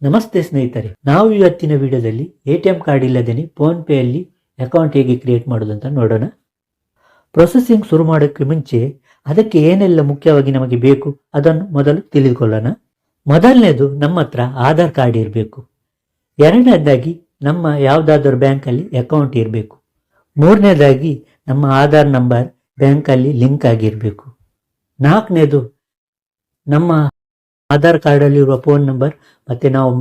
ನಮಸ್ತೆ ಸ್ನೇಹಿತರೆ, ನಾವು ಇವತ್ತಿನ ವಿಡಿಯೋದಲ್ಲಿ ಎ.ಟಿ.ಎಂ ಕಾರ್ಡ್ ಇಲ್ಲದೇ ಫೋನ್ ಪೇ ಅಲ್ಲಿ ಅಕೌಂಟ್ ಹೇಗೆ ಕ್ರಿಯೇಟ್ ಮಾಡೋದಂತ ನೋಡೋಣ. ಪ್ರೊಸೆಸಿಂಗ್ ಶುರು ಮಾಡೋಕ್ಕೆ ಮುಂಚೆ ಅದಕ್ಕೆ ಏನೆಲ್ಲ ಮುಖ್ಯವಾಗಿ ನಮಗೆ ಬೇಕು ಅದನ್ನು ಮೊದಲು ತಿಳಿದುಕೊಳ್ಳೋಣ. ಮೊದಲನೇದು, ನಮ್ಮ ಹತ್ರ ಆಧಾರ್ ಕಾರ್ಡ್ ಇರಬೇಕು. ಎರಡನೇದಾಗಿ, ನಮ್ಮ ಯಾವುದಾದ್ರೂ ಬ್ಯಾಂಕಲ್ಲಿ ಅಕೌಂಟ್ ಇರಬೇಕು. ಮೂರನೇದಾಗಿ, ನಮ್ಮ ಆಧಾರ್ ನಂಬರ್ ಬ್ಯಾಂಕಲ್ಲಿ ಲಿಂಕ್ ಆಗಿರಬೇಕು. ನಾಲ್ಕನೇದು, ನಮ್ಮ ಆಧಾರ್ ಕಾರ್ಡಲ್ಲಿರುವ ಫೋನ್ ನಂಬರ್ ಮತ್ತು ನಾವು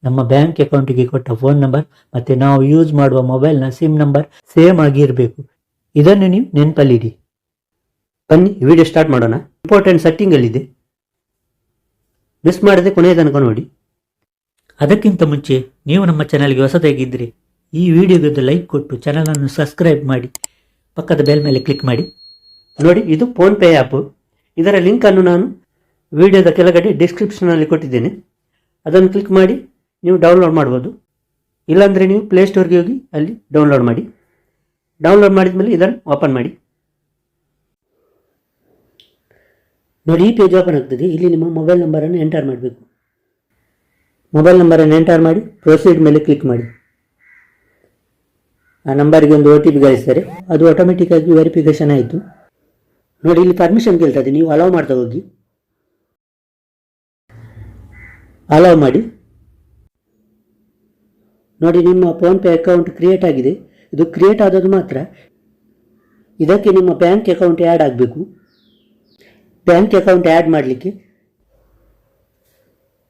ನಮ್ಮ ಬ್ಯಾಂಕ್ ಅಕೌಂಟಿಗೆ ಕೊಟ್ಟ ಫೋನ್ ನಂಬರ್ ಮತ್ತು ನಾವು ಯೂಸ್ ಮಾಡುವ ಮೊಬೈಲ್ನ ಸಿಮ್ ನಂಬರ್ ಸೇಮ್ ಆಗಿರಬೇಕು. ಇದನ್ನು ನೀವು ನೆನಪಲ್ಲಿಡಿ. ಬನ್ನಿ ವಿಡಿಯೋ ಸ್ಟಾರ್ಟ್ ಮಾಡೋಣ. ಇಂಪಾರ್ಟೆಂಟ್ ಸೆಟ್ಟಿಂಗಲ್ಲಿದೆ, ಮಿಸ್ ಮಾಡದೆ ಕೊನೆಯ ತನಕ ನೋಡಿ. ಅದಕ್ಕಿಂತ ಮುಂಚೆ ನೀವು ನಮ್ಮ ಚಾನಲ್ಗೆ ಹೊಸದಾಗಿದ್ದರೆ ಈ ವಿಡಿಯೋಗೆ ಲೈಕ್ ಕೊಟ್ಟು ಚಾನಲನ್ನು ಸಬ್ಸ್ಕ್ರೈಬ್ ಮಾಡಿ, ಪಕ್ಕದ ಬೆಲ್ ಮೇಲೆ ಕ್ಲಿಕ್ ಮಾಡಿ. ನೋಡಿ, ಇದು ಫೋನ್ಪೇ ಆ್ಯಪು. ಇದರ ಲಿಂಕನ್ನು ನಾನು ವಿಡಿಯೋದ ಕೆಳಗಡೆ ಡಿಸ್ಕ್ರಿಪ್ಷನಲ್ಲಿ ಕೊಟ್ಟಿದ್ದೇನೆ. ಅದನ್ನು ಕ್ಲಿಕ್ ಮಾಡಿ ನೀವು ಡೌನ್ಲೋಡ್ ಮಾಡ್ಬೋದು. ಇಲ್ಲಾಂದರೆ ನೀವು ಪ್ಲೇಸ್ಟೋರ್ಗೆ ಹೋಗಿ ಅಲ್ಲಿ ಡೌನ್ಲೋಡ್ ಮಾಡಿ. ಡೌನ್ಲೋಡ್ ಮಾಡಿದ ಮೇಲೆ ಇದನ್ನು ಓಪನ್ ಮಾಡಿ. ನೋಡಿ, ಈ ಪೇಜ್ ಓಪನ್ ಆಗ್ತದೆ. ಇಲ್ಲಿ ನಿಮ್ಮ ಮೊಬೈಲ್ ನಂಬರನ್ನು ಎಂಟರ್ ಮಾಡಬೇಕು. ಮೊಬೈಲ್ ನಂಬರನ್ನು ಎಂಟರ್ ಮಾಡಿ ಪ್ರೊಸೀಡ್ ಮೇಲೆ ಕ್ಲಿಕ್ ಮಾಡಿ. ಆ ನಂಬರಿಗೆ ಒಂದು OTP ಕಳಿಸ್ತಾರೆ. ಅದು ಆಟೋಮೆಟಿಕ್ಕಾಗಿ ವೆರಿಫಿಕೇಷನ್ ಆಯಿತು. ನೋಡಿ, ಇಲ್ಲಿ ಪರ್ಮಿಷನ್ ಕೇಳ್ತದೆ, ನೀವು ಅಲೋ ಮಾಡ್ತಾ ಹೋಗಿ. ಅಲೋ ಮಾಡಿ. ನೋಡಿ, ನಿಮ್ಮ ಫೋನ್ಪೇ ಅಕೌಂಟ್ ಕ್ರಿಯೇಟ್ ಆಗಿದೆ. ಇದು ಕ್ರಿಯೇಟ್ ಆದದ್ದು ಮಾತ್ರ. ಇದಕ್ಕೆ ನಿಮ್ಮ ಬ್ಯಾಂಕ್ ಅಕೌಂಟ್ ಆ್ಯಡ್ ಆಗಬೇಕು. ಬ್ಯಾಂಕ್ ಅಕೌಂಟ್ ಆ್ಯಡ್ ಮಾಡಲಿಕ್ಕೆ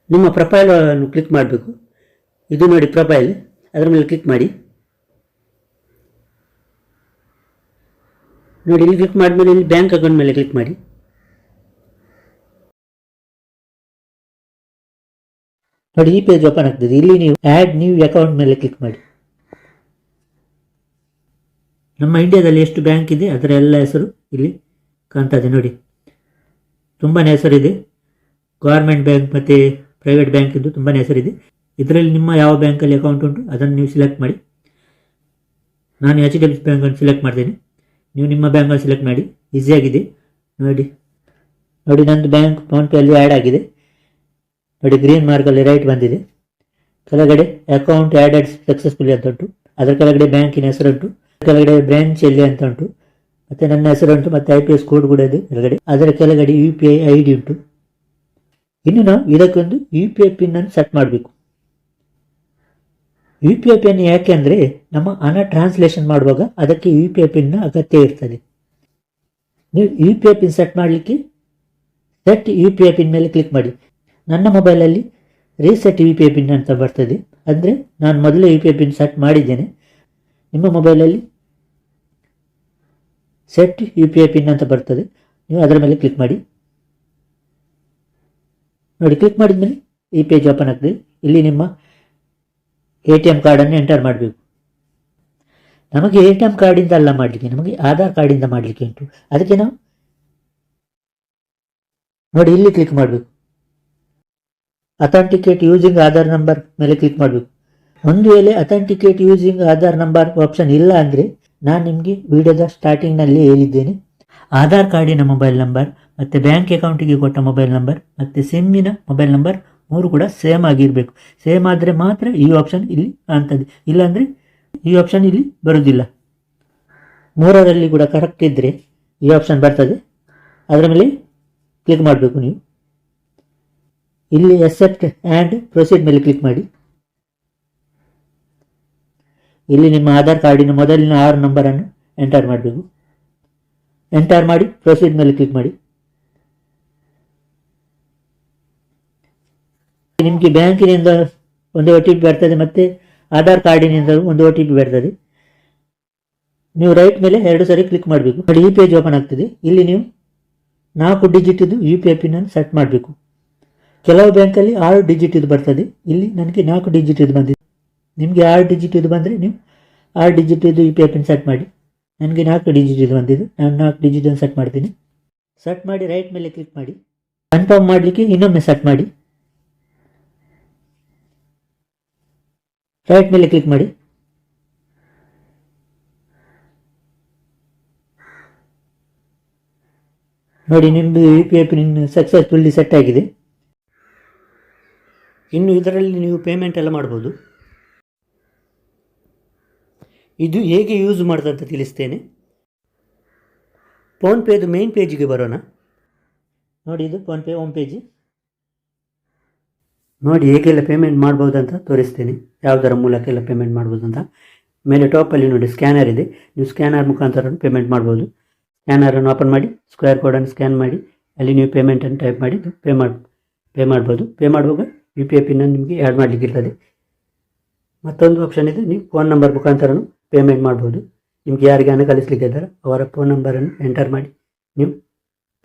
ನಿಮ್ಮ ಪ್ರೊಫೈಲನ್ನು ಕ್ಲಿಕ್ ಮಾಡಬೇಕು. ಇದು ನೋಡಿ ಪ್ರೊಫೈಲ್, ಅದರ ಮೇಲೆ ಕ್ಲಿಕ್ ಮಾಡಿ. ನೋಡಿ, ಇಲ್ಲಿ ಕ್ಲಿಕ್ ಮಾಡಿದ್ಮೇಲೆ ಇಲ್ಲಿ ಬ್ಯಾಂಕ್ ಅಕೌಂಟ್ ಮೇಲೆ ಕ್ಲಿಕ್ ಮಾಡಿ. ನೋಡಿ, ಈ ಪೇಜ್ ಓಪನ್ ಆಗ್ತದೆ. ಇಲ್ಲಿ ನೀವು ಆ್ಯಡ್ ನ್ಯೂ ಅಕೌಂಟ್ ಮೇಲೆ ಕ್ಲಿಕ್ ಮಾಡಿ. ನಮ್ಮ ಇಂಡಿಯಾದಲ್ಲಿ ಎಷ್ಟು ಬ್ಯಾಂಕ್ ಇದೆ ಅದರ ಎಲ್ಲ ಹೆಸರು ಇಲ್ಲಿ ಕಾಣ್ತದೆ. ನೋಡಿ, ತುಂಬಾ ಹೆಸರಿದೆ. ಗೌರ್ಮೆಂಟ್ ಬ್ಯಾಂಕ್ ಮತ್ತು ಪ್ರೈವೇಟ್ ಬ್ಯಾಂಕ್ ಇದ್ದು ತುಂಬಾ ಹೆಸರಿದೆ. ಇದರಲ್ಲಿ ನಿಮ್ಮ ಯಾವ ಬ್ಯಾಂಕಲ್ಲಿ ಅಕೌಂಟ್ ಉಂಟು ಅದನ್ನು ನೀವು ಸಿಲೆಕ್ಟ್ ಮಾಡಿ. ನಾನು HDFC ಬ್ಯಾಂಕನ್ನು ಸಿಲೆಕ್ಟ್ ಮಾಡ್ತೇನೆ. ನೀವು ನಿಮ್ಮ ಬ್ಯಾಂಕನ್ನು ಸಿಲೆಕ್ಟ್ ಮಾಡಿ. ಈಸಿಯಾಗಿದೆ. ನೋಡಿ, ನಂದು ಬ್ಯಾಂಕ್ ಫೋನ್ಪೇ ಅಲ್ಲಿ ಆ್ಯಡ್ ಆಗಿದೆ. ನೋಡಿ, ಗ್ರೀನ್ ಮಾರ್ಕಲ್ಲಿ ರೈಟ್ ಬಂದಿದೆ. ಕೆಳಗಡೆ ಅಕೌಂಟ್ ಆ್ಯಡೆಡ್ ಸಕ್ಸಸ್ಫುಲಿ ಅಂತ ಉಂಟು. ಅದರ ಕೆಳಗಡೆ ಬ್ಯಾಂಕಿನ ಹೆಸರುಂಟು. ಕೆಳಗಡೆ ಬ್ರಾಂಚ್ ಎಲ್ಲಿ ಅಂತ ಉಂಟು. ಮತ್ತು ನನ್ನ ಹೆಸರುಂಟು ಮತ್ತು IPS ಕೋಡ್ ಕೂಡ ಇದೆ ಕೆಳಗಡೆ. ಅದರ ಕೆಳಗಡೆ UPI ID ಉಂಟು. ಇನ್ನು ನಾವು ಇದಕ್ಕೊಂದು UPI ಪಿನ್ ಅನ್ನು ಸೆಟ್ ಮಾಡಬೇಕು. UPI ಪಿನ್ ಯಾಕೆ ಅಂದರೆ ನಮ್ಮ ಹಣ ಟ್ರಾನ್ಸ್ಲೇಷನ್ ಮಾಡುವಾಗ ಅದಕ್ಕೆ UPI ಪಿನ್ನ ಅಗತ್ಯ ಇರ್ತದೆ. ನೀವು UPI ಪಿನ್ ಸೆಟ್ ಮಾಡಲಿಕ್ಕೆ ಸೆಟ್ UPI ಪಿನ್ ಮೇಲೆ ಕ್ಲಿಕ್ ಮಾಡಿ. ನನ್ನ ಮೊಬೈಲಲ್ಲಿ ರೀಸೆಟ್ UPI ಪಿನ್ ಅಂತ ಬರ್ತದೆ. ಅಂದರೆ ನಾನು ಮೊದಲೇ UPI ಪಿನ್ ಸೆಟ್ ಮಾಡಿದ್ದೇನೆ. ನಿಮ್ಮ ಮೊಬೈಲಲ್ಲಿ ಸೆಟ್ UPI ಪಿನ್ ಅಂತ ಬರ್ತದೆ. ನೀವು ಅದರ ಮೇಲೆ ಕ್ಲಿಕ್ ಮಾಡಿ. ನೋಡಿ, ಕ್ಲಿಕ್ ಮಾಡಿದ ಮೇಲೆ ಈ ಪೇಜ್ ಓಪನ್ ಆಗ್ತದೆ. ಇಲ್ಲಿ ನಿಮ್ಮ ATM ಕಾರ್ಡನ್ನು ಎಂಟರ್ ಮಾಡಬೇಕು. ನಮಗೆ ATM ಕಾರ್ಡಿಂದ ಅಲ್ಲ ಮಾಡಲಿಕ್ಕೆ, ನಮಗೆ ಆಧಾರ್ ಕಾರ್ಡಿಂದ ಮಾಡಲಿಕ್ಕೆ ಉಂಟು. ಅದಕ್ಕೆ ನಾವು ನೋಡಿ ಇಲ್ಲಿ ಕ್ಲಿಕ್ ಮಾಡಬೇಕು. ಅಥೆಂಟಿಕೇಟ್ ಯೂಸಿಂಗ್ ಆಧಾರ್ ನಂಬರ್ ಮೇಲೆ ಕ್ಲಿಕ್ ಮಾಡಬೇಕು. ಒಂದು ವೇಳೆ authenticate using Aadhaar number option ಇಲ್ಲ ಅಂದರೆ ನಾನು ನಿಮಗೆ ವಿಡಿಯೋದ ಸ್ಟಾರ್ಟಿಂಗ್ನಲ್ಲಿ ಹೇಳಿದ್ದೇನೆ. ಆಧಾರ್ ಕಾರ್ಡಿನ ಮೊಬೈಲ್ ನಂಬರ್ ಮತ್ತು ಬ್ಯಾಂಕ್ ಅಕೌಂಟಿಗೆ ಕೊಟ್ಟ ಮೊಬೈಲ್ ನಂಬರ್ ಮತ್ತು ಸಿಮ್ಮಿನ ಮೊಬೈಲ್ ನಂಬರ್ ಮೂರು ಕೂಡ ಸೇಮ್ ಆಗಿರಬೇಕು. ಸೇಮ್ ಆದರೆ ಮಾತ್ರ ಈ ಆಪ್ಷನ್ ಇಲ್ಲಿ ಕಾಣ್ತದೆ. ಇಲ್ಲಾಂದರೆ ಈ ಆಪ್ಷನ್ ಇಲ್ಲಿ ಬರೋದಿಲ್ಲ. ಮೂರರಲ್ಲಿ ಕೂಡ ಕರೆಕ್ಟ್ ಇದ್ದರೆ ಈ ಆಪ್ಷನ್ ಬರ್ತದೆ. ಅದರ ಮೇಲೆ ಕ್ಲಿಕ್ ಮಾಡಬೇಕು. ನೀವು ಇಲ್ಲಿ ಅಕ್ಸೆಪ್ಟ್ ಆ್ಯಂಡ್ ಪ್ರೊಸೀಡ್ ಮೇಲೆ ಕ್ಲಿಕ್ ಮಾಡಿ. ಇಲ್ಲಿ ನಿಮ್ಮ ಆಧಾರ್ ಕಾರ್ಡಿನ ಮೊದಲಿನ 6 ನಂಬರನ್ನು ಎಂಟರ್ ಮಾಡಬೇಕು. ಎಂಟರ್ ಮಾಡಿ ಪ್ರೊಸೀಡ್ ಮೇಲೆ ಕ್ಲಿಕ್ ಮಾಡಿ. ನಿಮಗೆ ಬ್ಯಾಂಕಿನಿಂದ ಒಂದು OTP ಬರ್ತದೆ ಮತ್ತು ಆಧಾರ್ ಕಾರ್ಡಿನಿಂದ ಒಂದು OTP ಬರ್ತದೆ. ನೀವು ರೈಟ್ ಮೇಲೆ 2 ಸರಿ ಕ್ಲಿಕ್ ಮಾಡಬೇಕು. ನೋಡಿ, ಈ ಪೇಜ್ ಓಪನ್ ಆಗ್ತದೆ. ಇಲ್ಲಿ ನೀವು 4 ಡಿಜಿಟ್ UPI ಪಿನ್ ಅನ್ನು ಸೆಟ್ ಮಾಡಬೇಕು. ಕೆಲವು ಬ್ಯಾಂಕಲ್ಲಿ 6 ಡಿಜಿಟ್ ಇದು ಬರ್ತದೆ. ಇಲ್ಲಿ ನನಗೆ 4 ಡಿಜಿಟ್ ಇದು ಬಂದಿದೆ. ನಿಮಗೆ 6 ಡಿಜಿಟ್ ಇದು ಬಂದರೆ ನೀವು 6 ಡಿಜಿಟ್ ಇದು UPI ಪಿನ್ ಸೆಟ್ ಮಾಡಿ. ನನಗೆ 4 ಡಿಜಿಟ್ ಇದು ಬಂದಿದೆ. ನಾನು 4 ಡಿಜಿಟನ್ನು ಸೆಟ್ ಮಾಡ್ತೀನಿ. ಸೆಟ್ ಮಾಡಿ ರೈಟ್ ಮೇಲೆ ಕ್ಲಿಕ್ ಮಾಡಿ. ಕನ್ಫರ್ಮ್ ಮಾಡಲಿಕ್ಕೆ ಇನ್ನೊಮ್ಮೆ ಸೆಟ್ ಮಾಡಿ. ರೈಟ್ ಮೇಲೆ ಕ್ಲಿಕ್ ಮಾಡಿ. ನೋಡಿ, ನಿಮ್ಮದು UPI ಪಿನ್ ಸಕ್ಸಸ್ಫುಲ್ಲಿ ಸೆಟ್ ಆಗಿದೆ. ಇನ್ನು ಇದರಲ್ಲಿ ನೀವು ಪೇಮೆಂಟ್ ಎಲ್ಲ ಮಾಡ್ಬೋದು. ಇದು ಹೇಗೆ ಯೂಸ್ ಮಾಡೋದಂತ ತಿಳಿಸ್ತೇನೆ. ಫೋನ್ಪೇದು ಮೇನ್ ಪೇಜಿಗೆ ಬರೋಣ. ನೋಡಿ, ಇದು ಫೋನ್ಪೇ ಹೋಮ್ ಪೇಜ್. ನೋಡಿ ಹೇಗೆಲ್ಲ ಪೇಮೆಂಟ್ ಮಾಡ್ಬೋದಂತ ತೋರಿಸ್ತೇನೆ, ಯಾವುದರ ಮೂಲಕ ಎಲ್ಲ ಪೇಮೆಂಟ್ ಮಾಡ್ಬೋದು ಅಂತ. ಮೇಲೆ ಟಾಪಲ್ಲಿ ನೋಡಿ ಸ್ಕ್ಯಾನರ್ ಇದೆ, ನೀವು ಸ್ಕ್ಯಾನರ್ ಮುಖಾಂತರ ಪೇಮೆಂಟ್ ಮಾಡ್ಬೋದು. ಸ್ಕ್ಯಾನರನ್ನು ಓಪನ್ ಮಾಡಿ ಸ್ಕ್ವೇರ್ ಕೋಡನ್ನು ಸ್ಕ್ಯಾನ್ ಮಾಡಿ ಅಲ್ಲಿ ನೀವು ಪೇಮೆಂಟನ್ನು ಟೈಪ್ ಮಾಡಿ ಪೇ ಮಾಡ್ಬೋದು. ಪೇ ಮಾಡುವಾಗ ಯು ಪಿ ಐ ಪಿನ್ನನ್ನು ನಿಮಗೆ ಆ್ಯಡ್ ಮಾಡಲಿಕ್ಕೆ ಇರ್ತದೆ. ಮತ್ತೊಂದು ಆಪ್ಷನ್ ಇದೆ, ನೀವು ಫೋನ್ ನಂಬರ್ ಮುಖಾಂತರನು ಪೇಮೆಂಟ್ ಮಾಡ್ಬೋದು. ನಿಮ್ಗೆ ಯಾರಿಗೆ ಹಣ ಕಳಿಸ್ಲಿಕ್ಕೆ ಇದ್ದಾರೆ ಅವರ ಫೋನ್ ನಂಬರನ್ನು ಎಂಟರ್ ಮಾಡಿ ನೀವು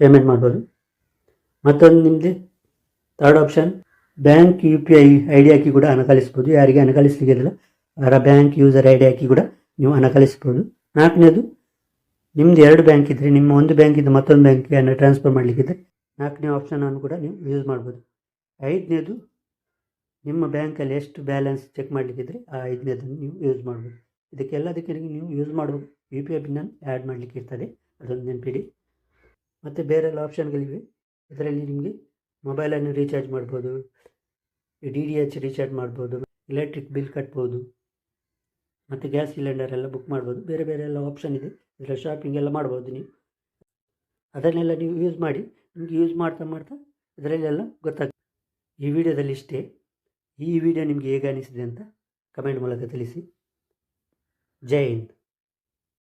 ಪೇಮೆಂಟ್ ಮಾಡ್ಬೋದು. ಮತ್ತೊಂದು ನಿಮ್ಮದು third option, bank U P I D ಹಾಕಿ ಕೂಡ ಹಣ ಕಳಿಸ್ಬೋದು. ಯಾರಿಗೆ ಹಣ ಕಳಿಸ್ಲಿಕ್ಕೆ ಇರಲ್ಲ ಅವರ ಬ್ಯಾಂಕ್ ಯೂಸರ್ ಐ ಡಿ ಹಾಕಿ ಕೂಡ ನೀವು ಹಣ ಕಳಿಸ್ಬೋದು. ನಾಲ್ಕನೇದು, ನಿಮ್ಮದು 2 ಬ್ಯಾಂಕ್ ಇದ್ದರೆ ನಿಮ್ಮ ಒಂದು ಬ್ಯಾಂಕಿಂದ ಮತ್ತೊಂದು ಬ್ಯಾಂಕಿಗೆ ಹಣ ಟ್ರಾನ್ಸ್ಫರ್ ಮಾಡಲಿಕ್ಕಿದ್ರೆ 4ನೇ ಆಪ್ಷನನ್ನು ಕೂಡ ನೀವು ಯೂಸ್ ಮಾಡ್ಬೋದು. 5ನೇದು, ನಿಮ್ಮ ಬ್ಯಾಂಕಲ್ಲಿ ಎಷ್ಟು ಬ್ಯಾಲೆನ್ಸ್ ಚೆಕ್ ಮಾಡಲಿಕ್ಕಿದ್ರೆ ಆ 5ನೇದನ್ನು ನೀವು ಯೂಸ್ ಮಾಡ್ಬೋದು. ಇದಕ್ಕೆಲ್ಲದಕ್ಕೆ ನೀವು ಯೂಸ್ ಮಾಡುವ ಯು ಪಿ ಐ ಪಿನ್ನನ್ನು ಆ್ಯಡ್ ಮಾಡಲಿಕ್ಕೆ ಇರ್ತದೆ, ಅದೊಂದು ನೆನಪಿಡಿ. ಮತ್ತು ಬೇರೆಲ್ಲ ಆಪ್ಷನ್ಗಳಿವೆ. ಇದರಲ್ಲಿ ನಿಮಗೆ ಮೊಬೈಲನ್ನು ರೀಚಾರ್ಜ್ ಮಾಡ್ಬೋದು, DTH ರೀಚಾರ್ಜ್ ಮಾಡ್ಬೋದು, ಎಲೆಕ್ಟ್ರಿಕ್ ಬಿಲ್ ಕಟ್ಬೋದು, ಮತ್ತು ಗ್ಯಾಸ್ ಸಿಲಿಂಡರ್ ಎಲ್ಲ ಬುಕ್ ಮಾಡ್ಬೋದು. ಬೇರೆ ಬೇರೆ ಎಲ್ಲ ಆಪ್ಷನ್ ಇದೆ. ಇದರಲ್ಲಿ ಶಾಪಿಂಗ್ ಎಲ್ಲ ಮಾಡ್ಬೋದು ನೀವು. ಅದನ್ನೆಲ್ಲ ನೀವು ಯೂಸ್ ಮಾಡಿ, ನಿಮಗೆ ಯೂಸ್ ಮಾಡ್ತಾ ಇದರಲ್ಲೆಲ್ಲ ಗೊತ್ತಾಗ್ತದೆ. ಈ ವಿಡಿಯೋದಲ್ಲಿ ಇಷ್ಟೇ. ಈ ವಿಡಿಯೋ ನಿಮಗೆ ಹೇಗೆ ಅನಿಸಿದೆ ಅಂತ ಕಮೆಂಟ್ ಮೂಲಕ ತಿಳಿಸಿ. ಜೈ ಹಿಂದ್.